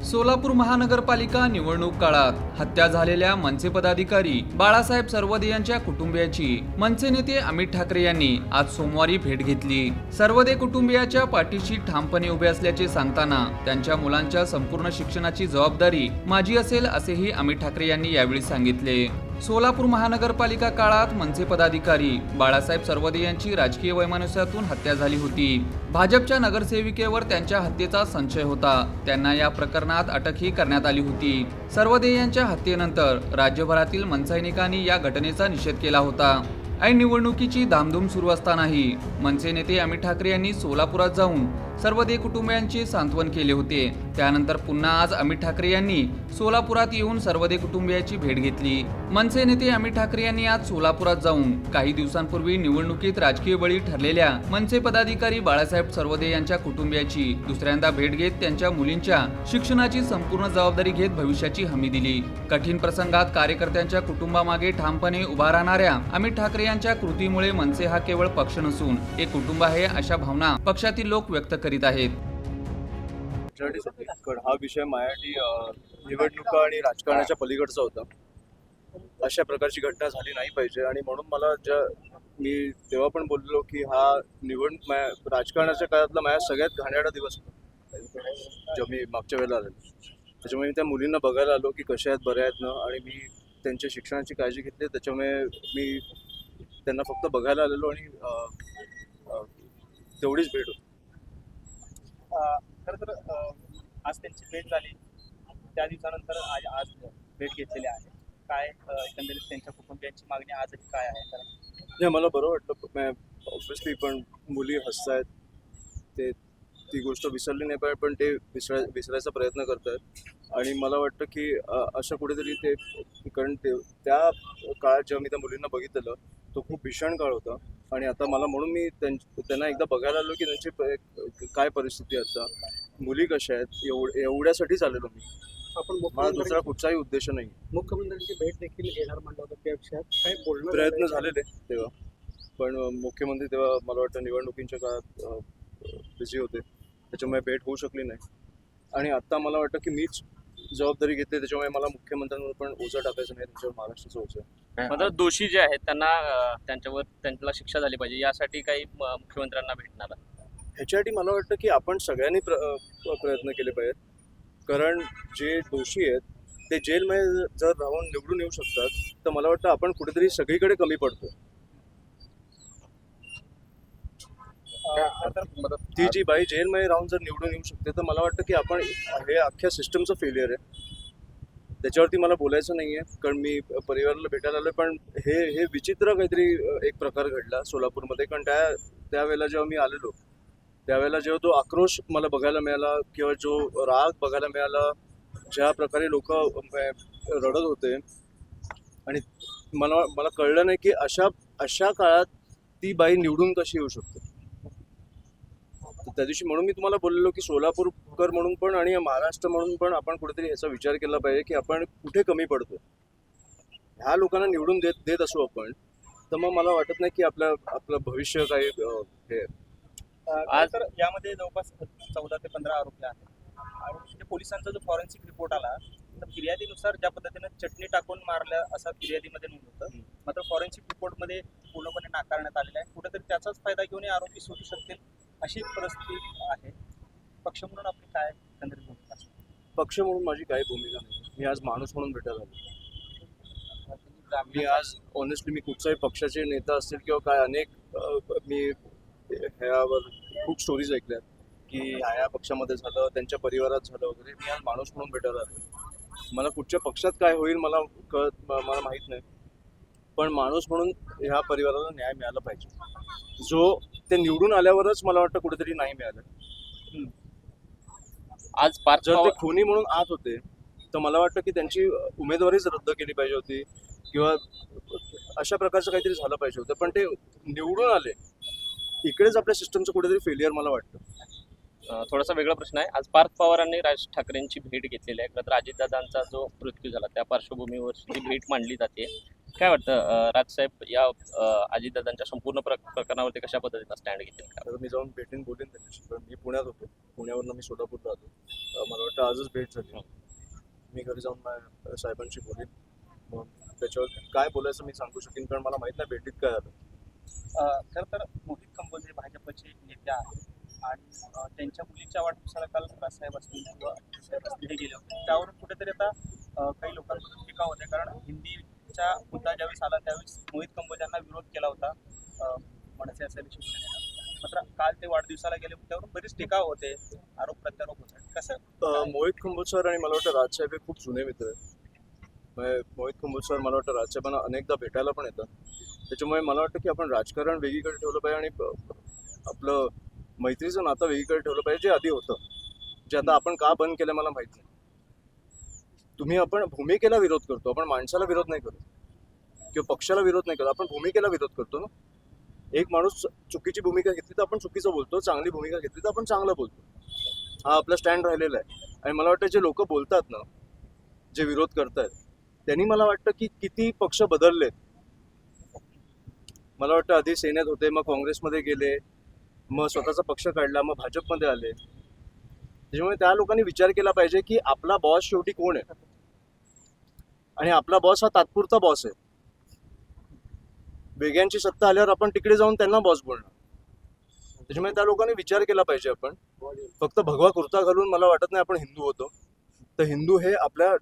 सोलापूर महानगरपालिका निवडणूक काळात हत्या झालेल्या मनसे पदाधिकारी बाळासाहेब सर्वदे यांच्या कुटुंबियाची मनसे नेते अमित ठाकरे यांनी आज सोमवारी भेट घेतली। सर्वदे कुटुंबियाच्या पाठीशी ठामपणे उभे असल्याचे सांगताना त्यांच्या मुलांच्या संपूर्ण शिक्षणाची जबाबदारी माझी असेल असेही अमित ठाकरे यांनी यावेळी सांगितले। सोलापूर महानगरपालिका काळात मनसे पदाधिकारी बाळासाहेब सर्वदे यांची राजकीय वैमनस्यातून हत्या झाली होती। भाजपच्या नगरसेविकेवर त्यांच्या हत्येचा संशय होता। त्यांना या प्रकरणात अटकही करण्यात आली होती। सर्वदे यांच्या हत्येनंतर राज्यभरातील मनसैनिकांनी या घटनेचा निषेध केला होता। ऐन निवडणुकीची धामधूम सुरू असतानाही मनसे नेते अमित ठाकरे यांनी सोलापुरात जाऊन सर्वदे कुटुंबियांचे सांत्वन केले होते। त्यानंतर पुन्हा आज अमित ठाकरे यांनी सोलापुरात येऊन सर्वदे कुटुंबियाची भेट घेतली। मनसे नेते अमित ठाकरे यांनी आज सोलापुरात जाऊन काही दिवसांपूर्वी निवडणुकीत राजकीय बळी ठरलेल्या मनसे पदाधिकारी बाळासाहेब सर्वदे यांच्या कुटुंबियाची दुसऱ्यांदा भेट घेत त्यांच्या मुलींच्या शिक्षणाची संपूर्ण जबाबदारी घेत भविष्याची हमी दिली। कठीण प्रसंगात कार्यकर्त्यांच्या कुटुंबामागे ठामपणे उभा राहणाऱ्या अमित ठाकरे यांच्या कृतीमुळे मनसे हा केवळ पक्ष नसून एक कुटुंब आहे अशा भावना पक्षातील लोक व्यक्त करीत आहेत। हा विषय माझ्यासाठी निवडणुका आणि राजकारणाच्या पलीकडचा होता। अशा प्रकारची घटना झाली नाही पाहिजे आणि म्हणून मला मी तेव्हा पण बोललो की हा निवडणूक राजकारणाच्या काळातला माझ्या सगळ्यात घाणेरडा दिवस होता जेव्हा मी मागच्या वेळेला आलेलो। त्याच्यामुळे मी त्या मुलींना बघायला आलो की कशा आहेत, बऱ्या आहेत ना, आणि मी त्यांच्या शिक्षणाची काळजी घेतली। त्याच्यामुळे मी त्यांना फक्त बघायला आलेलो आणि तेवढीच भेट होती। खरं तर आज त्यांची भेट झाली, त्या दिवसानंतर आज भेट घेतलेली आहे। काय एकंदरीत त्यांच्या कुटुंबियांची मागणी आजही काय आहे? नाही, मला बरं वाटलं। ऑब्व्हियसली पण मुली हसतायत, ते ती गोष्ट विसरली नाही पाहिजे, पण ते विसरायचा प्रयत्न करतायत आणि मला वाटतं की असं कुठेतरी ते, कारण त्या काळात जेव्हा मी त्या मुलींना बघितलेलं तो खूप भीषण काळ होता आणि आता मला म्हणून मी त्यांना एकदा बघायला आलो की त्यांची काय परिस्थिती आहे, आता मुली कशा आहेत, एवढ्यासाठीच आलेलो मी। मला दुसरा कुठचाही उद्देश नाही। मुख्यमंत्र्यांची भेट देखील घेणार म्हणलं होतं, त्या विषयात काय बोलणं प्रयत्न झालेले तेव्हा, पण मुख्यमंत्री तेव्हा मला वाटतं निवडणुकीच्या काळात बिझी होते, त्याच्यामुळे भेट होऊ शकली नाही। आणि आता मला वाटतं की मीच जबाबदारी घेते, त्याच्यामुळे मला मुख्यमंत्र्यांवर पण ओझं टाकायचं नाही, त्यांच्यावर महाराष्ट्राचं ओझं आहे। मतलब दोषी जे आहेत त्यांना शिक्षा झाली पाहिजे, यासाठी काही मुख्यमंत्र्यांना भेटणार ह्याच्यासाठी मला वाटतं की आपण सगळ्यांनी प्रयत्न केले पाहिजेत, कारण जे दोषी आहेत ते जेलमध्ये जर राहून निवडून येऊ शकतात, तर मला वाटतं आपण कुठेतरी सगळीकडे कमी पडतो। ती जी बाई जेलमध्ये राहून जर निवडून येऊ शकते, तर मला वाटतं की आपण हे अख्ख्या सिस्टमचं फेलियर आहे। त्याच्यावरती मला बोलायचं नाही आहे, कारण मी परिवाराला भेटायला आलो, पण हे विचित्र काहीतरी एक प्रकार घडला सोलापूरमध्ये। कारण त्यावेळेला जेव्हा मी आलेलो, त्यावेळेला जेव्हा तो आक्रोश मला बघायला मिळाला किंवा जो राग बघायला मिळाला, ज्या प्रकारे लोक रडत होते, आणि मला कळलं नाही की अशा काळात ती बाई निवडून कशी येऊ शकते। त्या दिवशी म्हणून मी तुम्हाला बोललेलो की सोलापूरकर म्हणून पण आणि महाराष्ट्र म्हणून पण आपण कुठेतरी ह्याचा विचार केला पाहिजे की आपण कुठे कमी पडतो। ह्या लोकांना निवडून देत असू आपण, तर मग मला वाटत नाही की आपलं भविष्य काही हे। आज तर यामध्ये जवळपास 14 ते 15 आरोपी आहेत आणि पोलिसांचा जो फॉरेन्सिक रिपोर्ट आला, तर फिर्यादीनुसार ज्या पद्धतीने चटणी टाकून मारल्या असं फिर्यादीमध्ये नोंद होतं, मात्र फॉरेन्सिक रिपोर्टमध्ये पूर्णपणे नाकारण्यात आलेला आहे। कुठेतरी त्याचाच फायदा घेऊन हे आरोपी सुटू शकतील अशी परिस्थिती आहे। पक्ष म्हणून आपली काय एकंदरीत भूमिका असेल? पक्ष म्हणून माझी काही भूमिका नाही, मी आज माणूस म्हणून भेटायला आलो। मी आज ऑनेस्टली मी कुठच्याही पक्षाचे नेता असतील किंवा काय, अनेक मी ह्यावर खूप स्टोरीज ऐकल्यात की ह्या पक्षामध्ये झालं, त्यांच्या परिवारात झालं वगैरे। मी आज माणूस म्हणून भेटायला आलो। मला कुठच्या पक्षात काय होईल मला माहीत नाही, पण माणूस म्हणून ह्या परिवाराला न्याय मिळाला पाहिजे, जो ते निवडून आल्यावरच मला वाटतं कुठेतरी नाही मिळालं। आज जर ते खुनी म्हणून आत होते, तर मला वाटतं की त्यांची उमेदवारीच रद्द केली पाहिजे होती किंवा अशा प्रकारचं काहीतरी झालं पाहिजे होतं, पण ते निवडून आले। इकडेच आपल्या सिस्टमचं कुठेतरी फेलियर मला वाटतं। थोडासा वेगळा प्रश्न आहे। आज पार्थ पवारांनी राज ठाकरेंची भेट घेतलेली आहे। खरं तर अजितदादांचा जो मृत्यू झाला त्या पार्श्वभूमीवर ही भेट मांडली जाते। काय वाटतं राजसाहेब या अजितदादांच्या संपूर्ण प्रकरणावरती कशा पद्धतीनं स्टँड घेतील का? आता मी जाऊन भेटेन बोलेन त्याच्याशी. पण मी पुण्यात होतो, पुण्यावरनं मी सोलापूरला आलो. मला वाटतं आजच भेट झाली. मी घरी जाऊन माझ्या साहेबांशी बोलेन. मग त्याच्यावर काय बोलायचं मी सांगू शकेन, कारण मला माहित नाही भेटीत काय आलं. खरं तर मोहित कंबोज हे भाजपचे नेते आहेत आणि त्यांच्या मुलीच्या वाढदिवसाला काल राजसाहेब असतील किंवा साहेब असतील हे गेले होते. त्यावरून कुठेतरी आता काही लोकांमधून टीका होते, कारण हिंदीचा मुद्दा ज्यावेळेस आला त्यावेळेस मोहित कंबोज यांना विरोध केला होता मनसे असेल शिवसेनेनं. मात्र काल ते वाढदिवसाला गेले होते, त्यावरून बरीच टीका होते, आरोप प्रत्यारोप होते. कसं मोहित कंबोज सर आणि मला वाटतं राजसाहेब हे खूप जुने मित्र आहेत. मोहित कंबोज सर मला वाटतं राजसाहेबांना अनेकदा भेटायला पण येतात. त्याच्यामुळे मला वाटतं की आपण राजकारण वेगळीकडे ठेवलं पाहिजे आणि आपलं मैत्रीचं नातं वेगळीकडे ठेवलं पाहिजे, जे आधी होतं, जे आता आपण का बंद केलं मला माहित नाही. आपण भूमिकेला विरोध करतो, आपण माणसाला विरोध नाही करत किंवा पक्षाला विरोध नाही करत, आपण भूमिकेला विरोध करतो ना. एक माणूस चुकीची भूमिका घेतली तर आपण चुकीचं बोलतो, चांगली भूमिका घेतली तर आपण चांगलं बोलतो. हा आपला स्टँड राहिलेला आहे. आणि मला वाटतं जे लोक बोलतात ना, जे विरोध करतायत, त्यांनी मला वाटतं की किती पक्ष बदललेत. मला वाटतं आधी सेनेत होते, मग काँग्रेसमध्ये गेले, मग स्वतःचा पक्ष काढला, मग भाजपमध्ये आले. त्याच्यामुळे त्या लोकांनी विचार केला पाहिजे की आपला बॉस शेवटी कोण आहे, आणि आपला बॉस हा तात्पुरता बॉस आहे. वेगळ्यांची सत्ता आल्यावर आपण तिकडे जाऊन त्यांना बॉस बोलणार. त्याच्यामुळे त्या लोकांनी विचार केला पाहिजे. आपण फक्त भगवा कुर्ता घालून मला वाटत नाही आपण हिंदू होतो. तर हिंदू हे आपल्या